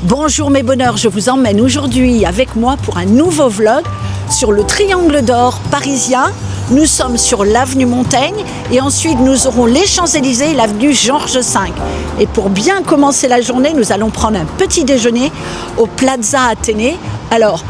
Bonjour mes bonheurs, je vous emmène aujourd'hui avec moi pour un nouveau vlog sur le Triangle d'Or parisien. Nous sommes sur l'avenue Montaigne et ensuite nous aurons les Champs-Élysées et l'avenue Georges V. Et pour bien commencer la journée, nous allons prendre un petit déjeuner au Plaza Athénée. Alors,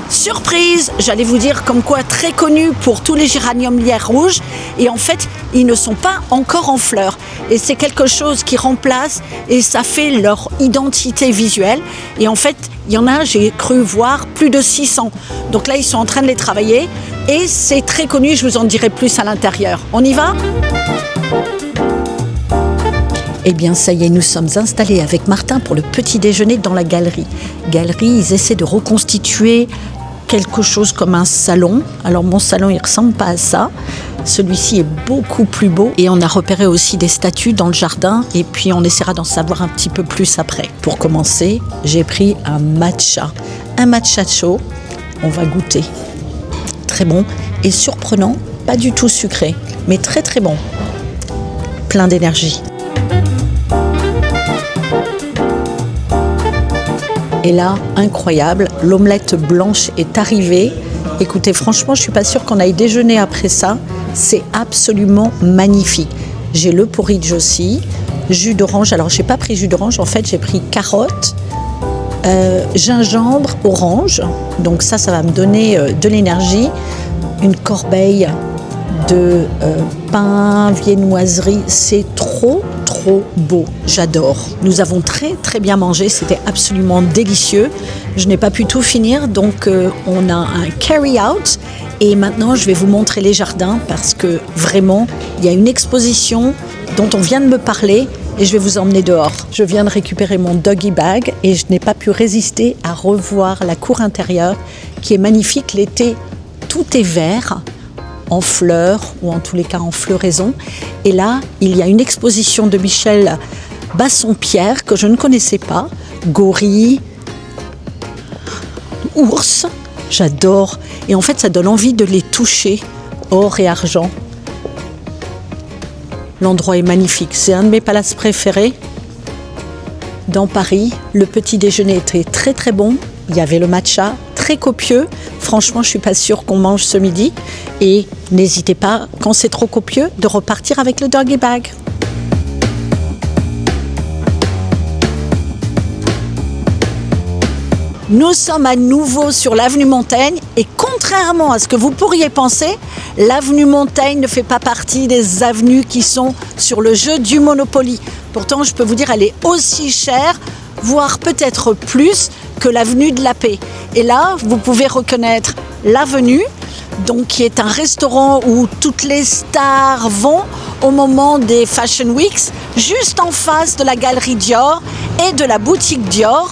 surprise, j'allais vous dire comme quoi très connu pour tous les géraniums lierre rouges et en fait ils ne sont pas encore en fleurs et c'est quelque chose qui remplace et ça fait leur identité visuelle et en fait il y en a, j'ai cru voir plus de 600, donc là ils sont en train de les travailler et c'est très connu, je vous en dirai plus à l'intérieur. On y va ? Eh bien, ça y est, nous sommes installés avec Martin pour le petit déjeuner dans la galerie. Galerie, ils essaient de reconstituer quelque chose comme un salon. Alors, mon salon, il ressemble pas à ça. Celui-ci est beaucoup plus beau. Et on a repéré aussi des statues dans le jardin. Et puis, on essaiera d'en savoir un petit peu plus après. Pour commencer, j'ai pris un matcha. Un matcha chaud. On va goûter. Très bon et surprenant. Pas du tout sucré, mais très très bon. Plein d'énergie. Et là, incroyable, l'omelette blanche est arrivée. Écoutez, franchement, je ne suis pas sûre qu'on aille déjeuner après ça. C'est absolument magnifique. J'ai le porridge aussi, jus d'orange. Alors, je n'ai pas pris jus d'orange, en fait, j'ai pris carotte, gingembre, orange. Donc ça va me donner de l'énergie. Une corbeille de pain, viennoiserie, c'est trop beau, j'adore. Nous avons très très bien mangé, c'était absolument délicieux. Je n'ai pas pu tout finir, donc on a un carry-out et maintenant je vais vous montrer les jardins parce que vraiment, il y a une exposition dont on vient de me parler et je vais vous emmener dehors. Je viens de récupérer mon doggy bag et je n'ai pas pu résister à revoir la cour intérieure qui est magnifique. L'été, tout est vert, en fleurs ou en tous les cas en floraison. Et là, il y a une exposition de Michel Bassompierre que je ne connaissais pas. Gorille, ours, j'adore. Et en fait, ça donne envie de les toucher, or et argent. L'endroit est magnifique. C'est un de mes palaces préférés dans Paris. Le petit déjeuner était très très bon. Il y avait le matcha, très copieux. Franchement, je ne suis pas sûre qu'on mange ce midi. Et n'hésitez pas, quand c'est trop copieux, de repartir avec le doggy bag. Nous sommes à nouveau sur l'avenue Montaigne et contrairement à ce que vous pourriez penser, l'avenue Montaigne ne fait pas partie des avenues qui sont sur le jeu du Monopoly. Pourtant, je peux vous dire, elle est aussi chère, voire peut-être plus que l'avenue de la Paix. Et là, vous pouvez reconnaître l'avenue, donc qui est un restaurant où toutes les stars vont au moment des Fashion Weeks, juste en face de la galerie Dior et de la boutique Dior.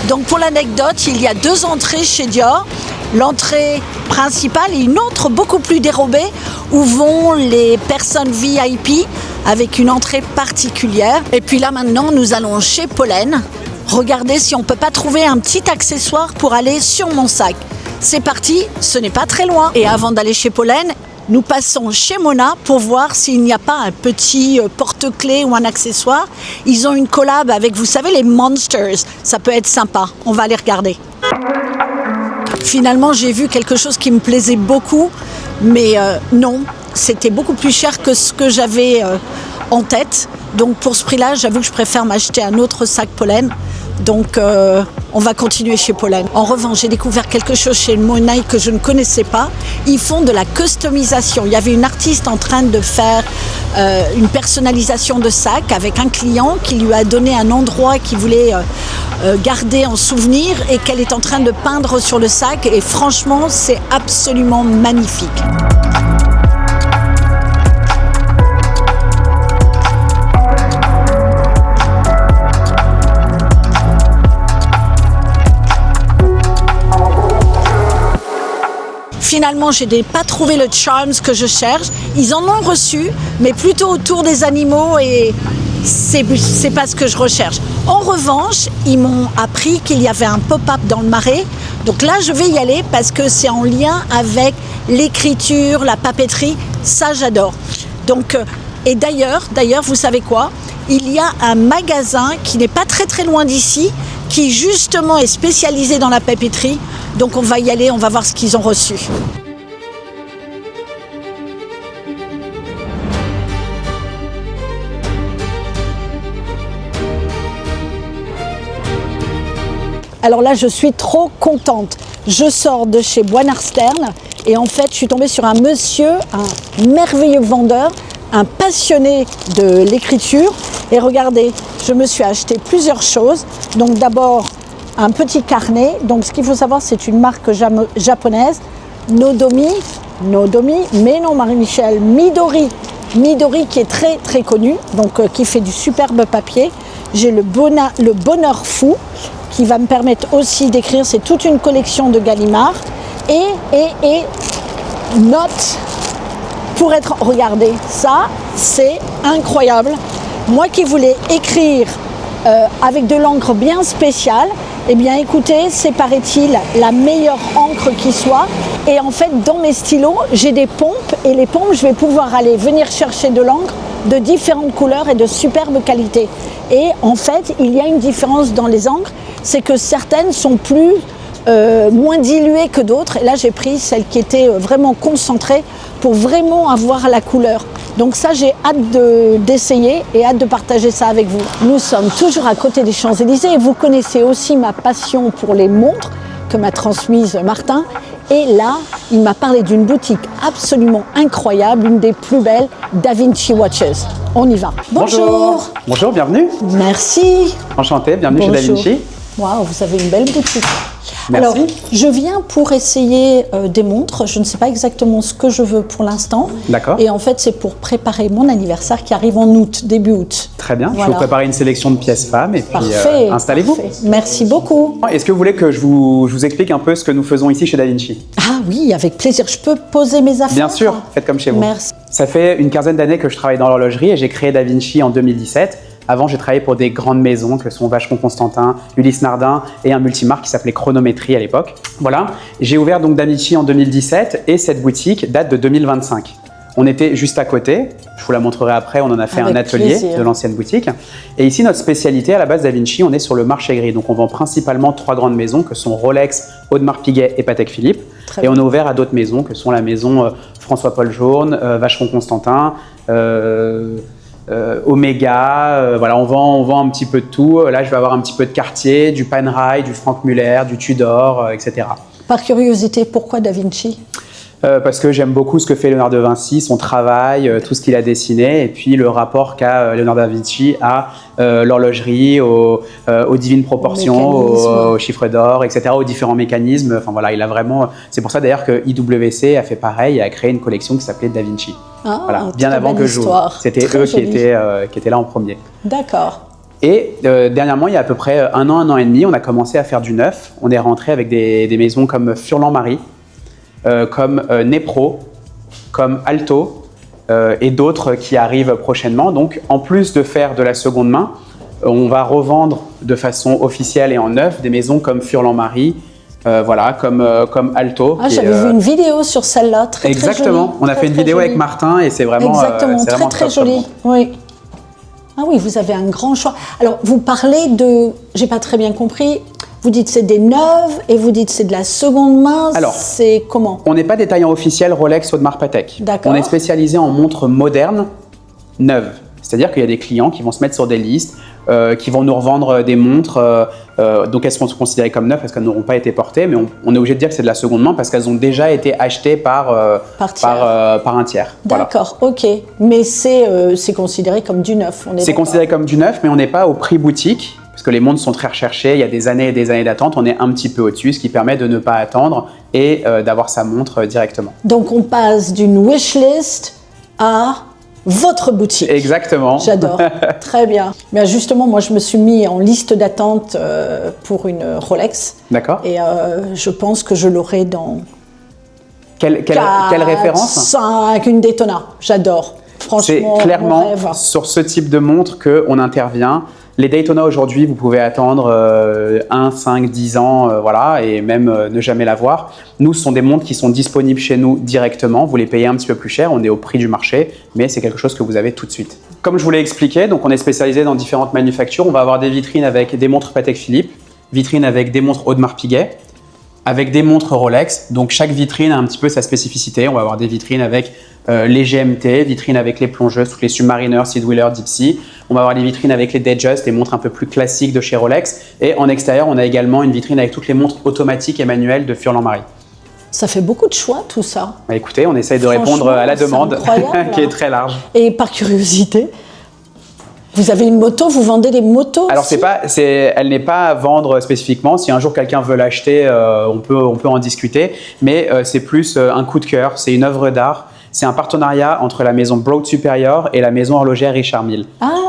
Donc pour l'anecdote, il y a 2 entrées chez Dior. L'entrée principale et une autre beaucoup plus dérobée où vont les personnes VIP avec une entrée particulière. Et puis là maintenant, nous allons chez Polène. Regardez si on ne peut pas trouver un petit accessoire pour aller sur mon sac. C'est parti, ce n'est pas très loin. Et avant d'aller chez Polène, nous passons chez Mona pour voir s'il n'y a pas un petit porte-clés ou un accessoire. Ils ont une collab avec, vous savez, les Monsters. Ça peut être sympa, on va aller regarder. Finalement, j'ai vu quelque chose qui me plaisait beaucoup, mais non, c'était beaucoup plus cher que ce que j'avais en tête. Donc pour ce prix-là, j'avoue que je préfère m'acheter un autre sac Polène. Donc on va continuer chez Polène. En revanche, j'ai découvert quelque chose chez Mona que je ne connaissais pas. Ils font de la customisation. Il y avait une artiste en train de faire une personnalisation de sac avec un client qui lui a donné un endroit qu'il voulait garder en souvenir et qu'elle est en train de peindre sur le sac. Et franchement, c'est absolument magnifique. Finalement, je n'ai pas trouvé le Charms que je cherche. Ils en ont reçu, mais plutôt autour des animaux et c'est pas ce que je recherche. En revanche, ils m'ont appris qu'il y avait un pop-up dans le Marais. Donc là, je vais y aller parce que c'est en lien avec l'écriture, la papeterie. Ça, j'adore. Donc, et d'ailleurs, vous savez quoi ? Il y a un magasin qui n'est pas très très loin d'ici, qui justement est spécialisé dans la papeterie. Donc on va y aller, on va voir ce qu'ils ont reçu. Alors là, je suis trop contente. Je sors de chez Boinard Stern et en fait, je suis tombée sur un monsieur, un merveilleux vendeur, un passionné de l'écriture. Et regardez, je me suis acheté plusieurs choses. Donc d'abord, un petit carnet. Donc ce qu'il faut savoir, c'est une marque japonaise, Nodomi, mais non Marie-Michel, Midori qui est très très connu, donc qui fait du superbe papier. J'ai le Bonheur Fou, qui va me permettre aussi d'écrire, c'est toute une collection de Gallimard. Et notes pour être, regardez, ça c'est incroyable. Moi qui voulais écrire avec de l'encre bien spéciale, eh bien écoutez, c'est paraît-il la meilleure encre qui soit. Et en fait, dans mes stylos, j'ai des pompes et les pompes, je vais pouvoir aller venir chercher de l'encre de différentes couleurs et de superbe qualité. Et en fait, il y a une différence dans les encres, c'est que certaines sont moins diluées que d'autres. Et là, j'ai pris celle qui était vraiment concentrée pour vraiment avoir la couleur. Donc ça, j'ai hâte d'essayer et hâte de partager ça avec vous. Nous sommes toujours à côté des Champs-Élysées et vous connaissez aussi ma passion pour les montres que m'a transmise Martin. Et là, il m'a parlé d'une boutique absolument incroyable, une des plus belles, Da Vinci Watches. On y va. Bonjour. Bonjour, bienvenue. Merci. Enchanté, bienvenue chez Da Vinci. Waouh, vous avez une belle boutique. Merci. Alors, je viens pour essayer des montres. Je ne sais pas exactement ce que je veux pour l'instant. D'accord. Et en fait, c'est pour préparer mon anniversaire qui arrive en août, début août. Très bien. Voilà. Je vais vous préparer une sélection de pièces femmes et puis installez-vous. Parfait. Merci beaucoup. Est-ce que vous voulez que je vous explique un peu ce que nous faisons ici chez Da Vinci? Ah oui, avec plaisir. Je peux poser mes affaires? Bien sûr, faites comme chez vous. Merci. Ça fait une quinzaine d'années que je travaille dans l'horlogerie et j'ai créé Da Vinci en 2017. Avant, j'ai travaillé pour des grandes maisons que sont Vacheron Constantin, Ulysse Nardin et un multimarque qui s'appelait Chronométrie à l'époque. Voilà, j'ai ouvert donc Da Vinci en 2017 et cette boutique date de 2025. On était juste à côté, je vous la montrerai après, on en a fait un atelier de l'ancienne boutique. Et ici, notre spécialité à la base Da Vinci, on est sur le marché gris. Donc on vend principalement 3 grandes maisons que sont Rolex, Audemars Piguet et Patek Philippe. Et on est ouvert à d'autres maisons que sont la maison François-Paul Journe, Vacheron Constantin, Omega, voilà, on vend un petit peu de tout. Là, je vais avoir un petit peu de Cartier, du Panerai, du Franck Muller, du Tudor, etc. Par curiosité, pourquoi Da Vinci? Parce que j'aime beaucoup ce que fait Léonard de Vinci, son travail, tout ce qu'il a dessiné, et puis le rapport qu'a Léonard de Vinci à l'horlogerie, aux divines proportions, aux chiffres d'or, etc., aux différents mécanismes. Enfin voilà, il a vraiment. C'est pour ça d'ailleurs que IWC a fait pareil et a créé une collection qui s'appelait Da Vinci. Ah, voilà, bien avant que j'ouvre. C'était eux qui étaient là en premier. D'accord. Et dernièrement, il y a à peu près un an et demi, on a commencé à faire du neuf. On est rentré avec des maisons comme Furlan-Marie, comme Nepro, comme Alto et d'autres qui arrivent prochainement. Donc, en plus de faire de la seconde main, on va revendre de façon officielle et en neuf des maisons comme Furlan-Marie, voilà, comme Alto. Ah, j'avais vu une vidéo sur celle-là, très jolie. Exactement, on a fait une vidéo avec Martin et c'est vraiment très joli. Oui. Ah oui, vous avez un grand choix. Alors, vous parlez de, j'ai pas très bien compris, vous dites c'est des neuves et vous dites c'est de la seconde main. Alors, c'est comment? On n'est pas détaillant officiel Rolex, Audemars, Patek. D'accord. On est spécialisé en montres modernes, neuves. C'est-à-dire qu'il y a des clients qui vont se mettre sur des listes, qui vont nous revendre des montres, donc elles seront considérées comme neuves parce qu'elles n'auront pas été portées, mais on est obligé de dire que c'est de la seconde main parce qu'elles ont déjà été achetées par un tiers. D'accord, voilà. Ok. Mais c'est considéré comme du neuf. C'est considéré comme du neuf, mais on n'est pas au prix boutique. Parce que les montres sont très recherchées, il y a des années et des années d'attente, on est un petit peu au-dessus, ce qui permet de ne pas attendre et d'avoir sa montre directement. Donc on passe d'une wishlist à votre boutique. Exactement. J'adore, très bien. Mais justement, moi je me suis mis en liste d'attente pour une Rolex. D'accord. Et je pense que je l'aurai dans... Quelle référence? 5, une Daytona, j'adore. Franchement, c'est clairement sur ce type de montre qu'on intervient. Les Daytona aujourd'hui, vous pouvez attendre 1, 5, 10 ans, voilà, et même ne jamais l'avoir. Nous, ce sont des montres qui sont disponibles chez nous directement. Vous les payez un petit peu plus cher, on est au prix du marché, mais c'est quelque chose que vous avez tout de suite. Comme je vous l'ai expliqué, donc on est spécialisé dans différentes manufactures. On va avoir des vitrines avec des montres Patek Philippe, vitrine avec des montres Audemars Piguet, avec des montres Rolex. Donc chaque vitrine a un petit peu sa spécificité. On va avoir des vitrines avec les GMT, vitrines avec les plongeuses, toutes les Submariner, Seadwheeler, Deep Sea. On va avoir les vitrines avec les Datejust, les montres un peu plus classiques de chez Rolex. Et en extérieur, on a également une vitrine avec toutes les montres automatiques et manuelles de Furlan-Marie. Ça fait beaucoup de choix, tout ça. Bah, écoutez, on essaye de répondre à la demande qui est très large. Et par curiosité, vous avez une moto, vous vendez des motos Alors, aussi elle n'est pas à vendre spécifiquement. Si un jour quelqu'un veut l'acheter, on peut en discuter. Mais c'est plus un coup de cœur, c'est une œuvre d'art. C'est un partenariat entre la maison Broad Superior et la maison horlogère Richard Mille,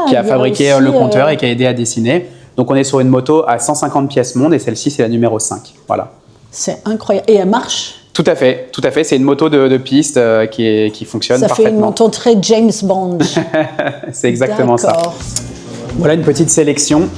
qui a fabriqué le compteur et qui a aidé à dessiner. Donc, on est sur une moto à 150 pièces monde et celle-ci, c'est la numéro 5. Voilà. C'est incroyable. Et elle marche? Tout à fait. C'est une moto de piste qui fonctionne parfaitement. Ça fait une moto très James Bond. C'est exactement ça. Voilà une petite sélection.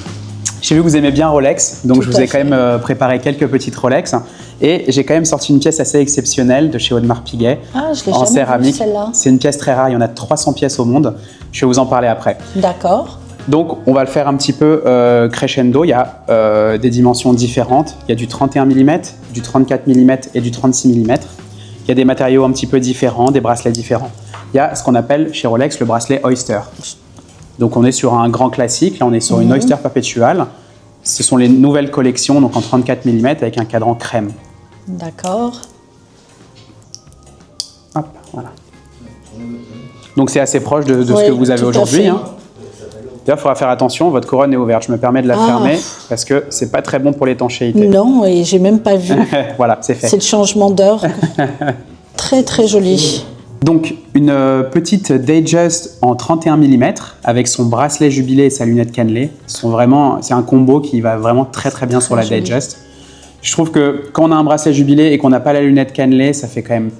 J'ai vu que vous aimez bien Rolex, donc je vous ai quand même préparé quelques petites Rolex. Et j'ai quand même sorti une pièce assez exceptionnelle de chez Audemars Piguet en céramique. C'est une pièce très rare, il y en a 300 pièces au monde. Je vais vous en parler après. D'accord. Donc on va le faire un petit peu crescendo. Il y a des dimensions différentes. Il y a du 31 mm, du 34 mm et du 36 mm. Il y a des matériaux un petit peu différents, des bracelets différents. Il y a ce qu'on appelle chez Rolex le bracelet Oyster. Donc on est sur un grand classique, là on est sur une Oyster Perpetual. Ce sont les nouvelles collections, donc en 34 mm avec un cadran crème. D'accord. Hop, voilà. Donc c'est assez proche de ce que vous avez aujourd'hui. Hein. D'ailleurs, il faudra faire attention, votre couronne est ouverte. Je me permets de la fermer parce que c'est pas très bon pour l'étanchéité. Non, et j'ai même pas vu. Voilà, c'est fait. C'est le changement d'heure. Très très joli. Donc, une petite Datejust en 31 mm avec son bracelet jubilé et sa lunette cannelée. C'est un combo qui va vraiment très très bien sur la Datejust. Je trouve que quand on a un bracelet jubilé et qu'on n'a pas la lunette cannelée, ça fait quand même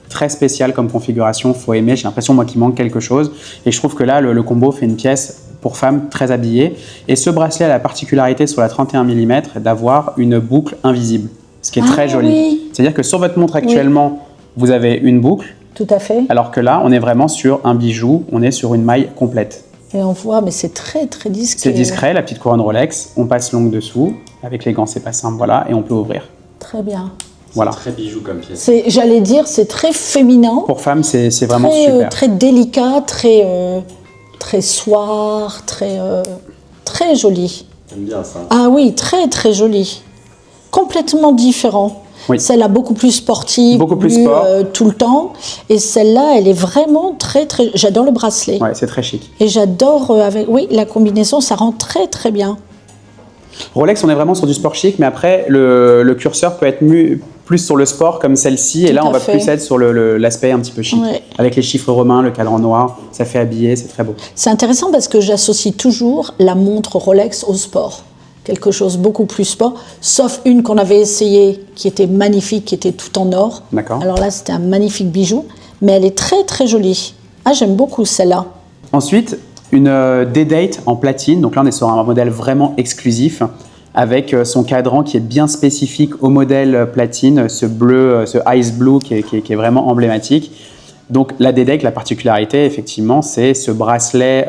très spécial comme configuration. Faut aimer. J'ai l'impression, moi, qu'il manque quelque chose. Et je trouve que là, le combo fait une pièce pour femme très habillée. Et ce bracelet a la particularité sur la 31 mm d'avoir une boucle invisible, ce qui est très joli. Oui. C'est-à-dire que sur votre montre actuellement, vous avez une boucle. Tout à fait. Alors que là, on est vraiment sur un bijou, on est sur une maille complète. Et on voit, mais c'est très très discret. C'est discret, la petite couronne Rolex. On passe l'ongle dessous. Avec les gants, c'est pas simple, voilà, et on peut ouvrir. Très bien. Voilà. C'est très bijou comme pièce. J'allais dire, c'est très féminin. Pour femme, c'est vraiment super. Très délicat, très soir, très joli. J'aime bien ça. Ah oui, très très joli. Complètement différent. Oui. Celle-là, beaucoup plus sportive, beaucoup plus sport. Tout le temps. Et celle-là, elle est vraiment très très... J'adore le bracelet. Ouais, c'est très chic. Et j'adore, la combinaison, ça rend très très bien. Rolex, on est vraiment sur du sport chic, mais après, le curseur peut être plus sur le sport comme celle-ci. Et là, on va plus être sur l'aspect un petit peu chic. Ouais. Avec les chiffres romains, le cadran noir, ça fait habiller, c'est très beau. C'est intéressant parce que j'associe toujours la montre Rolex au sport. Quelque chose beaucoup plus sport, sauf une qu'on avait essayée qui était magnifique, qui était tout en or. D'accord. Alors là, c'était un magnifique bijou, mais elle est très très jolie. Ah, j'aime beaucoup celle-là. Ensuite, une D-Date en platine. Donc là, on est sur un modèle vraiment exclusif avec son cadran qui est bien spécifique au modèle platine, ce bleu, ce ice blue qui est vraiment emblématique. Donc la D-Date, la particularité, effectivement, c'est ce bracelet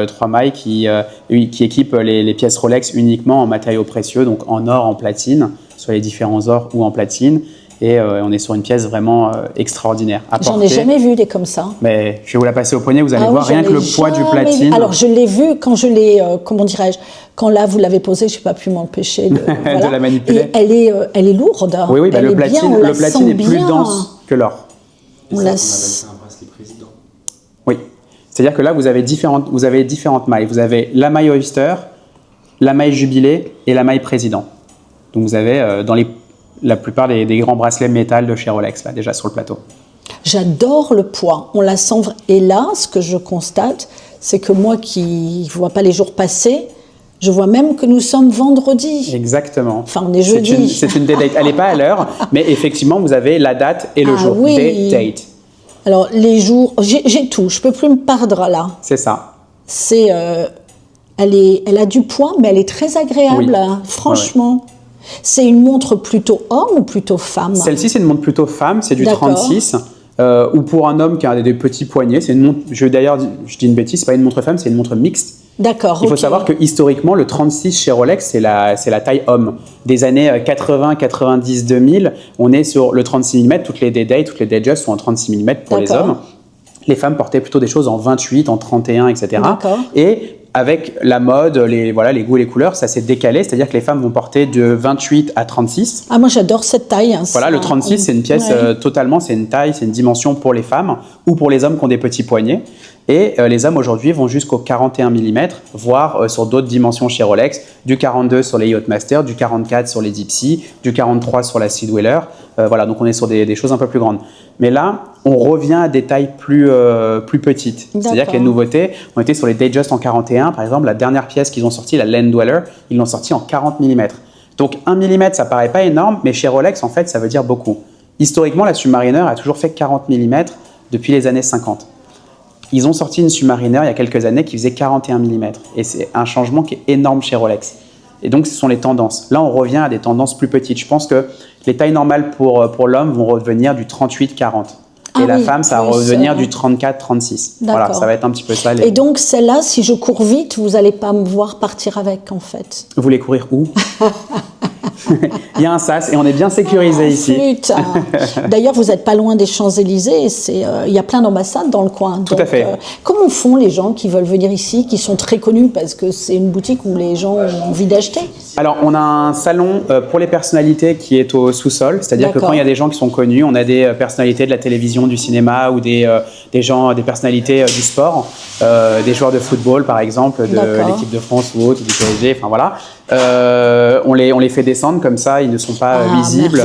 3 mailles qui équipe les pièces Rolex uniquement en matériaux précieux, donc en or, en platine, soit les différents ors ou en platine. Et on est sur une pièce vraiment extraordinaire. J'en ai jamais vu des comme ça. Mais je vais vous la passer au poignet, vous allez voir rien que le poids du platine. Alors je l'ai vu quand je l'ai, comment dirais-je, quand là vous l'avez posée, je n'ai pas pu m'empêcher de, voilà. de la manipuler. Et elle est lourde. Oui, le platine est plus dense que l'or. On appelle ça un bracelet président. Oui, c'est-à-dire que là vous avez différentes mailles. Vous avez la maille Oyster, la maille Jubilé et la maille Président. Donc vous avez dans la plupart des grands bracelets métal de chez Rolex, là, déjà sur le plateau. J'adore le poids, on la sent. Et là, ce que je constate, c'est que moi qui ne vois pas les jours passer, je vois même que nous sommes vendredi. Exactement. Enfin, on est jeudi. C'est une D-Date. Elle n'est pas à l'heure, mais effectivement, vous avez la date et le jour. Oui. D-Date. Alors, les jours, j'ai tout. Je ne peux plus me perdre là. C'est ça. Elle a du poids, mais elle est très agréable, hein, franchement. Ouais. C'est une montre plutôt homme ou plutôt femme? Celle-ci, c'est une montre plutôt femme, c'est du 36. Ou pour un homme qui a des petits poignets, c'est une montre. D'ailleurs, je dis une bêtise, c'est pas une montre femme, c'est une montre mixte. D'accord. Il faut savoir que historiquement, le 36 chez Rolex, c'est la taille homme. Des années 80, 90, 2000, on est sur le 36 mm. Toutes les Datejust sont en 36 mm pour les hommes. Les femmes portaient plutôt des choses en 28, en 31, etc. D'accord. Et avec la mode, les goûts et les couleurs, ça s'est décalé. C'est-à-dire que les femmes vont porter de 28 à 36. Ah, moi j'adore cette taille. Hein, voilà, le 36, c'est une pièce totalement, c'est une taille, c'est une dimension pour les femmes ou pour les hommes qui ont des petits poignets. Et les hommes aujourd'hui vont jusqu'au 41 mm, voire sur d'autres dimensions chez Rolex, du 42 sur les Yachtmaster, du 44 sur les Deep Sea, du 43 sur la Sea Dweller. Voilà, donc on est sur des choses un peu plus grandes. Mais là, on revient à des tailles plus petites. C'est-à-dire que les nouveautés, on était sur les Datejust en 41, par exemple, la dernière pièce qu'ils ont sortie, la Land Dweller, ils l'ont sortie en 40 mm. Donc 1 mm, ça paraît pas énorme, mais chez Rolex, en fait, ça veut dire beaucoup. Historiquement, la Submariner a toujours fait 40 mm depuis les années 50. Ils ont sorti une Submariner il y a quelques années qui faisait 41 mm. Et c'est un changement qui est énorme chez Rolex. Et donc, ce sont les tendances. Là, on revient à des tendances plus petites. Je pense que les tailles normales pour l'homme vont revenir du 38-40. Et la femme, ça va revenir du 34-36. Voilà, ça va être un petit peu ça. Et donc, celle-là, si je cours vite, vous n'allez pas me voir partir avec, en fait. Vous voulez courir où? Il y a un sas et on est bien sécurisé ici. Flûte. D'ailleurs, vous n'êtes pas loin des Champs-Élysées. Il y a plein d'ambassades dans le coin. Tout à fait. Comment font les gens qui veulent venir ici, qui sont très connus parce que c'est une boutique où les gens ont envie d'acheter? Alors, on a un salon pour les personnalités qui est au sous-sol. C'est-à-dire que quand il y a des gens qui sont connus, on a des personnalités de la télévision, du cinéma ou des personnalités du sport, des joueurs de football, par exemple, de l'équipe de France ou autre, du PSG, enfin voilà. On les fait descendre comme ça, ils ne sont pas visibles.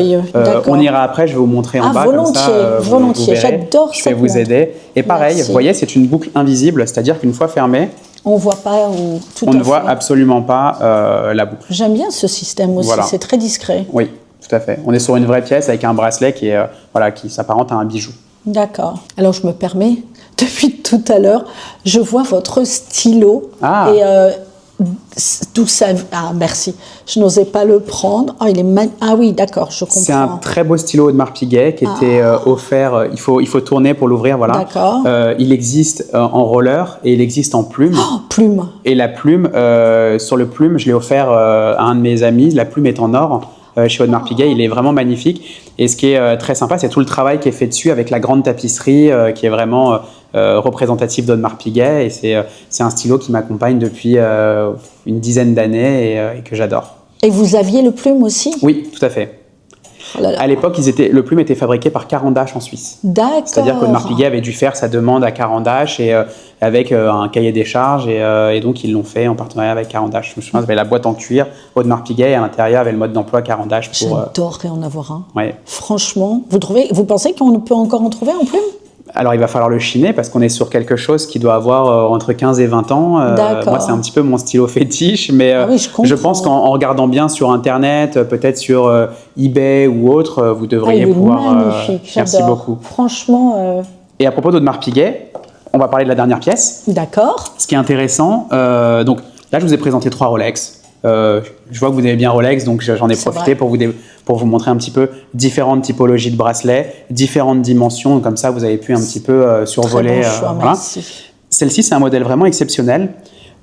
On ira après, je vais vous montrer en bas. Volontiers, comme ça, volontiers, j'adore ça. Je vais vous aider. Et pareil, vous voyez, c'est une boucle invisible, c'est-à-dire qu'une fois fermée, on voit pas on ne voit absolument pas la boucle. J'aime bien ce système aussi, c'est très discret. Oui, tout à fait. On est sur une vraie pièce avec un bracelet qui s'apparente à un bijou. D'accord. Alors je me permets, depuis tout à l'heure, je vois votre stylo. Et d'où ça... Ah, merci. Je n'osais pas le prendre. Ah, ah oui, d'accord, je comprends. C'est un très beau stylo Audemars Piguet qui était offert. Il faut tourner pour l'ouvrir, voilà. D'accord. Il existe en roller et il existe en plume. Oh, plume. Et la plume, sur le plume, je l'ai offert à un de mes amis. La plume est en or. Chez Audemars Piguet, il est vraiment magnifique. Et ce qui est très sympa, c'est tout le travail qui est fait dessus avec la grande tapisserie qui est vraiment représentative d'Audemars Piguet. Et c'est un stylo qui m'accompagne depuis une dizaine d'années et que j'adore. Et vous aviez le plume aussi? Oui, tout à fait. Oh là là. À l'époque, le plume était fabriqué par Caran-d'Ache en Suisse. D'accord. C'est-à-dire qu'Audemars Piguet avait dû faire sa demande à Caran-d'Ache et avec un cahier des charges et donc ils l'ont fait en partenariat avec Caran-d'Ache. Je me souviens, il y avait la boîte en cuir Audemars Piguet et à l'intérieur avait le mode d'emploi Caran-d'Ache. J'adorerais en avoir un. Ouais. Franchement, vous pensez qu'on peut encore en trouver en plume? Alors, il va falloir le chiner parce qu'on est sur quelque chose qui doit avoir entre 15 et 20 ans. Moi, c'est un petit peu mon stylo fétiche, mais je pense qu'en regardant bien sur Internet, peut-être sur eBay ou autre, vous devriez pouvoir... magnifique, merci beaucoup. Franchement... Et à propos d'Audemars Piguet, on va parler de la dernière pièce. D'accord. Ce qui est intéressant, donc là, je vous ai présenté 3 Rolex. Je vois que vous aimez bien Rolex, donc j'en ai profité pour vous montrer un petit peu différentes typologies de bracelets, différentes dimensions. Comme ça, vous avez pu un petit peu survoler. Très bon choix, voilà. Celle-ci, c'est un modèle vraiment exceptionnel.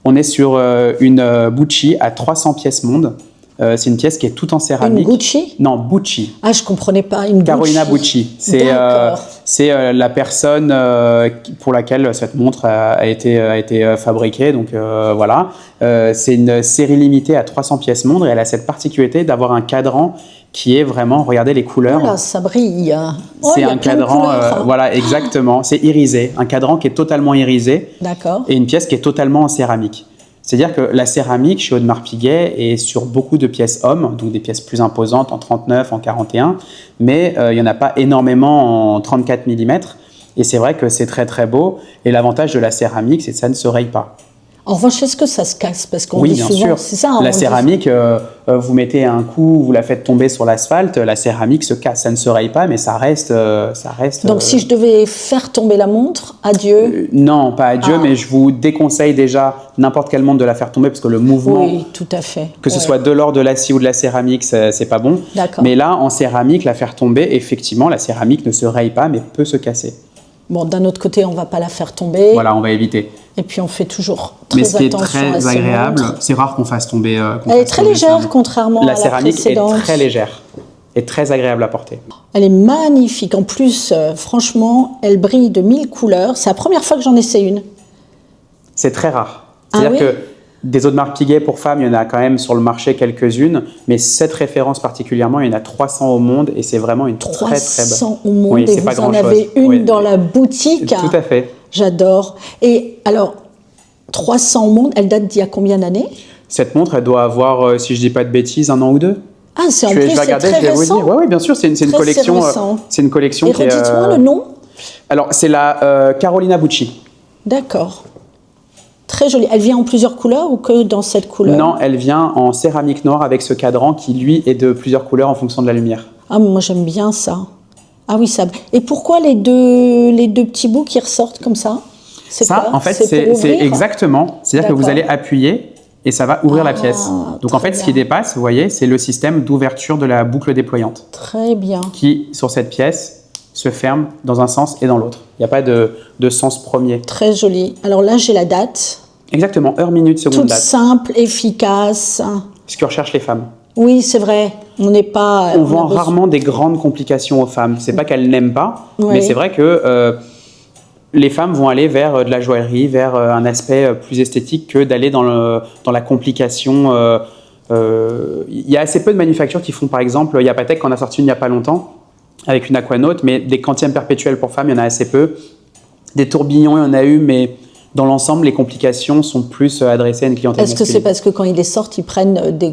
On est sur une Bucci à 300 pièces monde. C'est une pièce qui est toute en céramique. Une Gucci? Non, Bucci. Ah, je comprenais pas. Une Carolina Bucci. C'est la personne pour laquelle cette montre a été fabriquée. Donc voilà. C'est une série limitée à 300 pièces monde et elle a cette particularité d'avoir un cadran qui est vraiment, regardez les couleurs. Oh là, ça brille. C'est un cadran, voilà, exactement. C'est irisé. Un cadran qui est totalement irisé. D'accord. Et une pièce qui est totalement en céramique. C'est-à-dire que la céramique chez Audemars Piguet est sur beaucoup de pièces hommes, donc des pièces plus imposantes en 39, en 41, mais il n'y en a pas énormément en 34 mm. Et c'est vrai que c'est très très beau. Et l'avantage de la céramique, c'est que ça ne se raye pas. En revanche, est-ce que ça se casse? Parce qu'on oui, dit bien souvent, sûr. c'est ça. La céramique, vous mettez un coup, vous la faites tomber sur l'asphalte, la céramique se casse. Ça ne se raye pas, mais ça reste. Donc, si je devais faire tomber la montre, adieu. Non, pas adieu, mais je vous déconseille déjà n'importe quelle montre de la faire tomber parce que le mouvement. Oui, tout à fait. Que ce soit de l'or, de l'acier ou de la céramique, c'est pas bon. D'accord. Mais là, en céramique, la faire tomber, effectivement, la céramique ne se raye pas, mais peut se casser. Bon, d'un autre côté, on ne va pas la faire tomber. Voilà, on va éviter. Et puis, on fait toujours très Mais ce qui est attention à très ces agréable, montres. c'est rare qu'on fasse tomber. Elle est très légère, contrairement à La la céramique précédente. est très légère et très agréable à porter. Elle est magnifique. En plus, franchement, elle brille de 1000 couleurs. C'est la première fois que j'en essaie une. C'est très rare. C'est-à-dire oui que des Audemars Piguet pour femmes, il y en a quand même sur le marché quelques-unes, mais cette référence particulièrement, il y en a 300 au monde et c'est vraiment une très très bonne. 300 au monde Oui, et c'est vous pas en grand-chose. avez une Oui. dans la boutique. Tout à fait. J'adore. Et alors, 300 au monde, elle date d'il y a combien d'années? Cette montre, elle doit avoir, si je dis pas de bêtises, 1 an ou 2. Ah, c'est en Je vais plus, c'est regarder, très je vais vous récent. dire. Oui, bien sûr, c'est une Très collection. récent. C'est une collection Et qui est. redites-moi le nom. Alors, c'est la Carolina Bucci. D'accord. Très jolie. Elle vient en plusieurs couleurs ou que dans cette couleur? Non, elle vient en céramique noire avec ce cadran qui, lui, est de plusieurs couleurs en fonction de la lumière. Ah, moi j'aime bien ça. Ah oui, ça. Et pourquoi les deux petits bouts qui ressortent comme ça? C'est Ça, quoi? en fait, pour c'est ouvrir exactement. C'est-à-dire que vous D'accord. allez appuyer et ça va ouvrir la pièce. Donc, en très fait, ce qui bien. dépasse, vous voyez, c'est le système d'ouverture de la boucle déployante Très bien. qui, sur cette pièce, se ferme dans un sens et dans l'autre. Il n'y a pas de sens premier. Très joli. Alors là, j'ai la date. Exactement, heure, minute, seconde, Toute date. simple, efficace. Ce que recherchent les femmes. Oui, c'est vrai. On n'est pas. On a vend besoin- rarement des grandes complications aux femmes. C'est pas qu'elles n'aiment pas, Oui. mais c'est vrai que les femmes vont aller vers de la joaillerie, vers un aspect plus esthétique que d'aller dans la complication. Il y a assez peu de manufactures qui font, par exemple, il y a Patek qui en a sorti une il n'y a pas longtemps, avec une aquanaut, mais des quantièmes perpétuels pour femmes, il y en a assez peu. Des tourbillons, il y en a eu, mais dans l'ensemble, les complications sont plus adressées à une clientèle Est-ce que c'est masculine. parce que quand ils les sortent, ils prennent des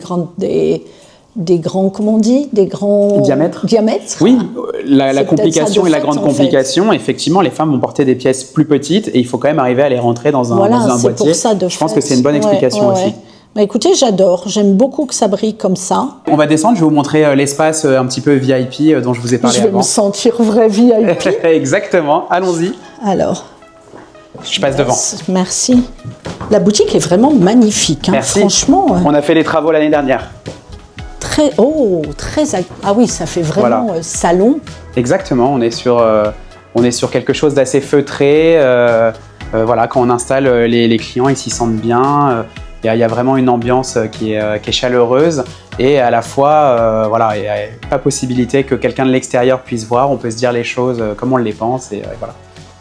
grands, comment on dit, des grands Diamètres. C'est Oui, la peut-être complication ça et de la fait, grande en fait. complication, effectivement, les femmes vont porter des pièces plus petites et il faut quand même arriver à les rentrer dans un, Voilà, dans un c'est boîtier. pour ça de Je pense fait. que c'est une bonne Ouais, explication ouais, aussi. ouais. Bah, écoutez, j'adore. J'aime beaucoup que ça brille comme ça. On va descendre, je vais vous montrer l'espace un petit peu VIP dont je vous ai parlé Je vais avant. me sentir vraie VIP. Exactement, allons-y. Alors, Je passe devant. merci. La boutique est vraiment magnifique. Hein. Merci. Franchement, On a fait les travaux l'année dernière. très. Oh, très. Ah oui, ça fait vraiment Voilà. salon. Exactement, on est sur quelque chose d'assez feutré. Voilà, quand on installe les clients, ils s'y sentent bien. Il y a vraiment une ambiance qui est chaleureuse et à la fois, voilà, il n'y a pas possibilité que quelqu'un de l'extérieur puisse voir. On peut se dire les choses comme on les pense et voilà.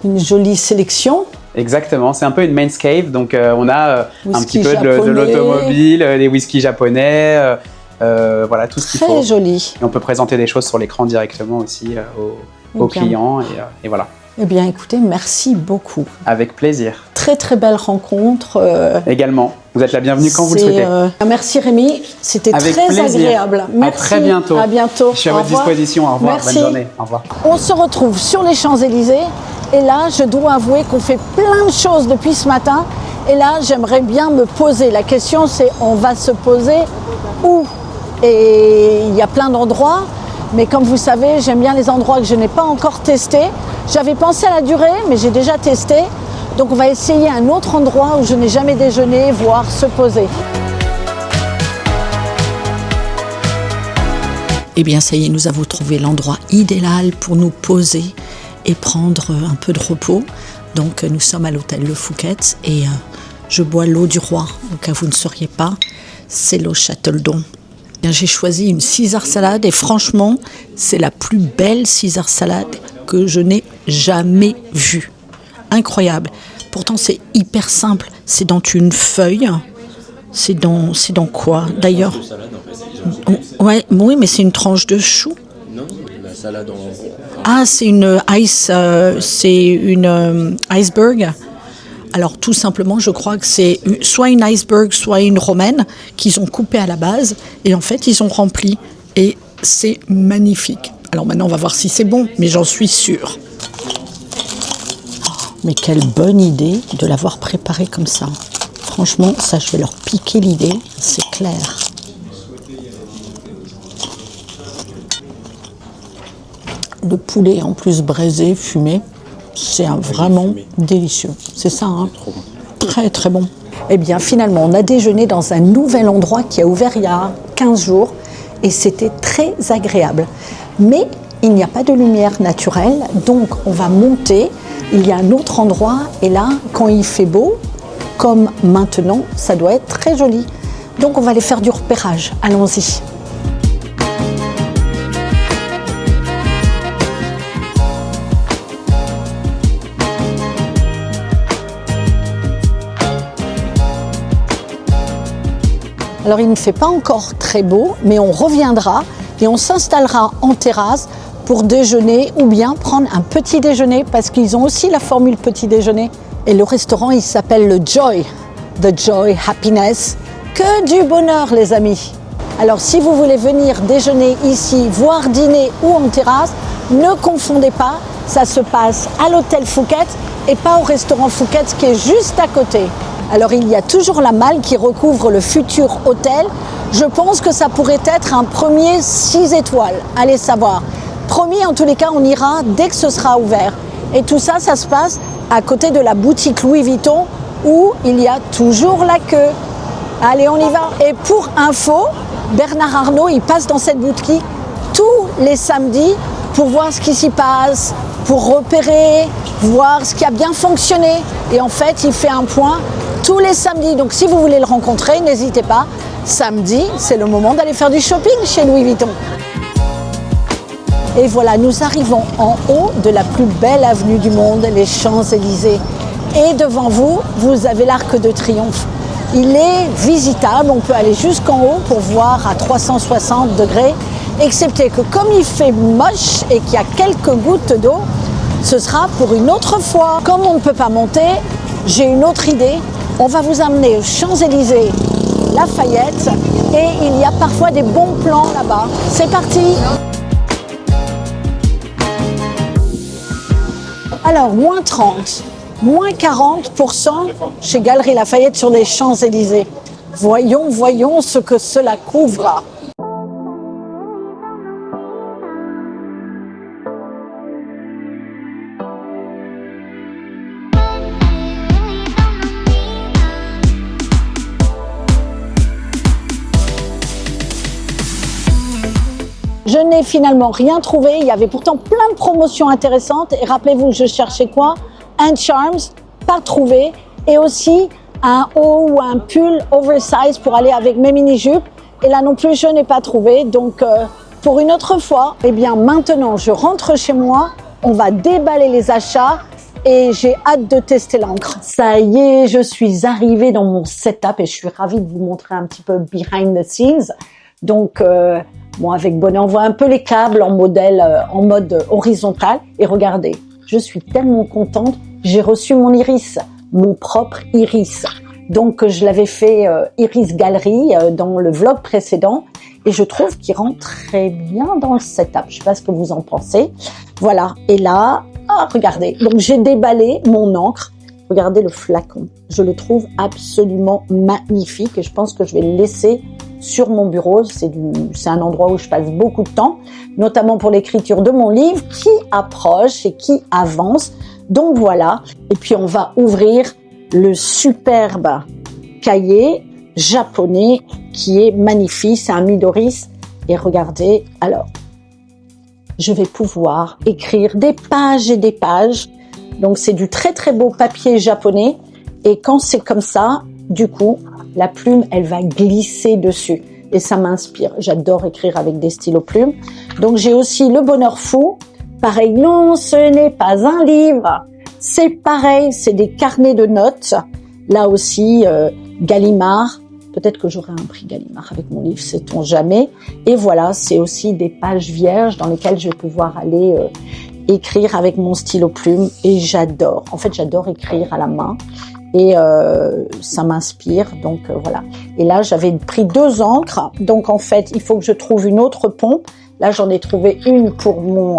Une jolie sélection. Exactement, c'est un peu une men's cave, donc on a un Whisky petit peu de japonais. l'automobile, des whiskies japonais, voilà, tout ce qu'il faut. Très joli. Et on peut présenter des choses sur l'écran directement aussi aux Bien. clients et voilà, Eh bien, écoutez, merci beaucoup. avec plaisir. Très, très belle rencontre. Également, vous êtes la bienvenue quand vous le C'est, souhaitez. Merci Rémi, c'était Avec très plaisir. agréable. Merci. À très bientôt. À bientôt. Je suis à Au votre revoir. disposition, au revoir, Merci. bonne journée, au revoir. On se retrouve sur les Champs-Élysées et là, je dois avouer qu'on fait plein de choses depuis ce matin et là, j'aimerais bien me poser. La question, c'est on va se poser où? Et il y a plein d'endroits, mais comme vous savez, j'aime bien les endroits que je n'ai pas encore testés. J'avais pensé à la durée, mais j'ai déjà testé. Donc on va essayer un autre endroit où je n'ai jamais déjeuné, voire se poser. Eh bien, ça y est, nous avons trouvé l'endroit idéal pour nous poser et prendre un peu de repos. Donc, nous sommes à l'hôtel Le Fouquet et je bois l'eau du roi. Au cas où vous ne sauriez pas, c'est l'eau Châteldon. Bien, j'ai choisi une Caesar salade et franchement, c'est la plus belle Caesar salade que je n'ai jamais vue. Incroyable. Pourtant, c'est hyper simple. C'est dans une feuille. C'est dans quoi d'ailleurs? Ouais, oui, mais c'est une tranche de chou. Non, la salade en. Ah, c'est une iceberg. Alors tout simplement, je crois que c'est soit une iceberg, soit une romaine qu'ils ont coupée à la base et en fait ils ont rempli et c'est magnifique. Alors maintenant, on va voir si c'est bon, mais j'en suis sûre. Oh, mais quelle bonne idée de l'avoir préparé comme ça. Franchement, ça, je vais leur piquer l'idée, c'est clair. Le poulet en plus braisé, fumé, c'est vraiment délicieux. C'est ça, hein? Très très bon. Eh bien finalement, on a déjeuné dans un nouvel endroit qui a ouvert il y a 15 jours et c'était très agréable. Mais il n'y a pas de lumière naturelle, donc on va monter, il y a un autre endroit, et là, quand il fait beau, comme maintenant, ça doit être très joli. Donc on va aller faire du repérage, allons-y. Alors il ne fait pas encore très beau, mais on reviendra et on s'installera en terrasse pour déjeuner ou bien prendre un petit déjeuner parce qu'ils ont aussi la formule petit déjeuner. Et le restaurant, il s'appelle le Joy, The Joy Happiness. Que du bonheur les amis. Alors si vous voulez venir déjeuner ici, voire dîner ou en terrasse, ne confondez pas, ça se passe à l'hôtel Phuket et pas au restaurant Phuket qui est juste à côté. Alors il y a toujours la malle qui recouvre le futur hôtel. Je pense que ça pourrait être un premier 6 étoiles, allez savoir. Promis, en tous les cas, on ira dès que ce sera ouvert. Et tout ça, ça se passe à côté de la boutique Louis Vuitton où il y a toujours la queue. Allez, on y va. Et pour info, Bernard Arnault, il passe dans cette boutique tous les samedis pour voir ce qui s'y passe, pour repérer, voir ce qui a bien fonctionné. Et en fait, il fait un point tous les samedis. Donc si vous voulez le rencontrer, n'hésitez pas. Samedi, c'est le moment d'aller faire du shopping chez Louis Vuitton. Et voilà, nous arrivons en haut de la plus belle avenue du monde, les Champs-Élysées. Et devant vous, vous avez l'Arc de Triomphe. Il est visitable, on peut aller jusqu'en haut pour voir à 360 degrés, excepté que comme il fait moche et qu'il y a quelques gouttes d'eau, ce sera pour une autre fois. Comme on ne peut pas monter, j'ai une autre idée. On va vous amener aux Champs-Élysées, Lafayette, et il y a parfois des bons plans là-bas. C'est parti! Alors, moins 30, moins 40% chez Galeries Lafayette sur les Champs-Élysées. Voyons ce que cela couvre. Je n'ai finalement rien trouvé, il y avait pourtant plein de promotions intéressantes et rappelez-vous, je cherchais quoi? Un Charms, pas trouvé, et aussi un haut ou un pull oversize pour aller avec mes mini-jupes, et là non plus je n'ai pas trouvé, donc pour une autre fois, eh bien maintenant je rentre chez moi, on va déballer les achats et j'ai hâte de tester l'encre. Ça y est, je suis arrivée dans mon setup et je suis ravie de vous montrer un petit peu behind the scenes, donc bon, avec bonnet, on voit un peu les câbles en mode horizontal. Et regardez, je suis tellement contente, j'ai reçu mon iris, mon propre iris. Donc, je l'avais fait Iris Galerie dans le vlog précédent. Et je trouve qu'il rentre très bien dans le setup. Je sais pas ce que vous en pensez. Voilà. Et là, regardez. Donc, j'ai déballé mon encre. Regardez le flacon. Je le trouve absolument magnifique. Et je pense que je vais le laisser sur mon bureau. C'est un endroit où je passe beaucoup de temps, notamment pour l'écriture de mon livre qui approche et qui avance. Donc voilà. Et puis on va ouvrir le superbe cahier japonais qui est magnifique. C'est un Midori. Et regardez, alors, je vais pouvoir écrire des pages et des pages. Donc c'est du très très beau papier japonais. Et quand c'est comme ça, du coup, la plume, elle va glisser dessus. Et ça m'inspire. J'adore écrire avec des stylos plumes. Donc, j'ai aussi Le Bonheur Fou. Pareil, non, ce n'est pas un livre. C'est pareil, c'est des carnets de notes. Là aussi, Gallimard. Peut-être que j'aurai un prix Gallimard avec mon livre, sait-on jamais. Et voilà, c'est aussi des pages vierges dans lesquelles je vais pouvoir aller écrire avec mon stylo plume. Et j'adore. En fait, j'adore écrire à la main. Et ça m'inspire, donc voilà. Et là, j'avais pris 2 encres, donc en fait, il faut que je trouve une autre pompe. Là, j'en ai trouvé une pour mon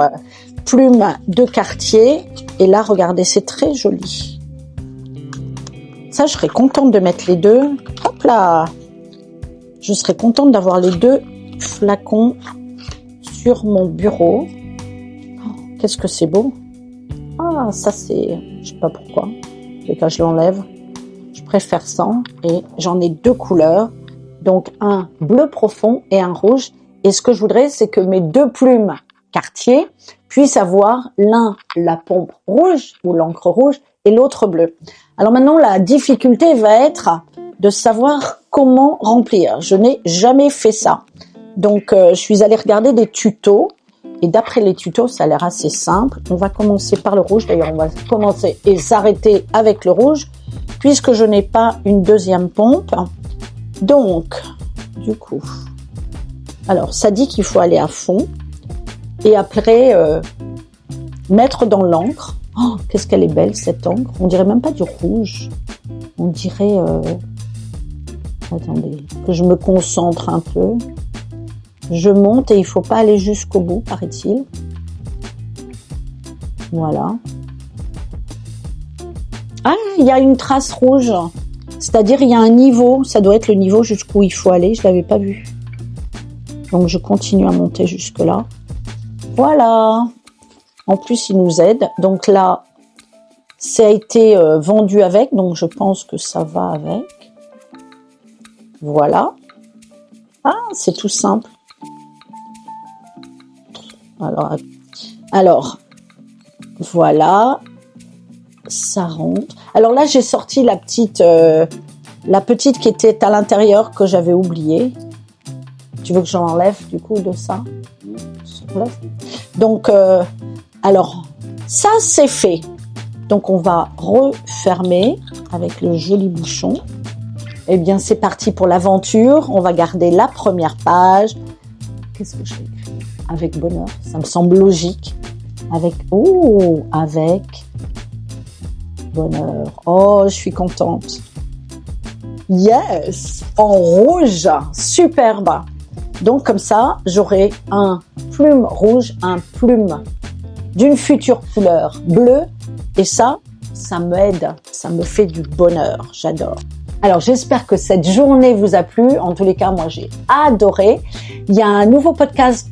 plume de quartier. Et là, regardez, c'est très joli. Ça, je serais contente de mettre les deux. Hop là! Je serais contente d'avoir les 2 flacons sur mon bureau. Oh, qu'est-ce que c'est beau! Ah, ça c'est... je sais pas pourquoi. Et quand je l'enlève, je préfère ça. Et j'en ai 2 couleurs. Donc un bleu profond et un rouge. Et ce que je voudrais, c'est que mes 2 plumes Cartier puissent avoir l'un la pompe rouge ou l'encre rouge et l'autre bleue. Alors maintenant, la difficulté va être de savoir comment remplir. Je n'ai jamais fait ça. Donc, je suis allée regarder des tutos. Et d'après les tutos, ça a l'air assez simple. On va commencer par le rouge. D'ailleurs, on va commencer et s'arrêter avec le rouge, puisque je n'ai pas une deuxième pompe. Donc, du coup, alors, ça dit qu'il faut aller à fond. Et après, mettre dans l'encre. Oh, qu'est-ce qu'elle est belle, cette encre. On dirait même pas du rouge. On dirait... Attendez, que je me concentre un peu. Je monte et il faut pas aller jusqu'au bout, paraît-il. Voilà. Ah, il y a une trace rouge. C'est-à-dire, il y a un niveau. Ça doit être le niveau jusqu'où il faut aller. Je l'avais pas vu. Donc, je continue à monter jusque-là. Voilà. En plus, il nous aide. Donc là, ça a été vendu avec. Donc, je pense que ça va avec. Voilà. Ah, c'est tout simple. Alors, voilà. Ça rentre. Alors là, j'ai sorti la petite qui était à l'intérieur que j'avais oubliée. Tu veux que j'en enlève du coup de ça? Donc, alors, ça c'est fait. Donc, on va refermer avec le joli bouchon. Eh bien, c'est parti pour l'aventure. On va garder la première page. Qu'est-ce que j'ai écrit? Avec bonheur. Ça me semble logique. Avec bonheur. Oh, je suis contente. Yes! En rouge. Superbe. Donc, comme ça, j'aurai un plume rouge, un plume d'une future couleur bleue. Et ça m'aide. Ça me fait du bonheur. J'adore. Alors, j'espère que cette journée vous a plu. En tous les cas, moi, j'ai adoré. Il y a un nouveau podcast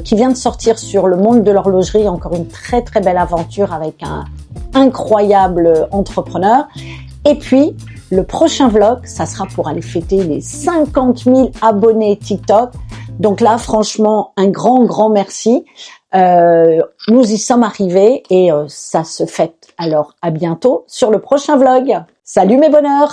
qui vient de sortir sur le monde de l'horlogerie. Encore une très, très belle aventure avec un incroyable entrepreneur. Et puis, le prochain vlog, ça sera pour aller fêter les 50 000 abonnés TikTok. Donc là, franchement, un grand, grand merci. Nous y sommes arrivés et ça se fête. Alors, à bientôt sur le prochain vlog. Salut mes bonheurs!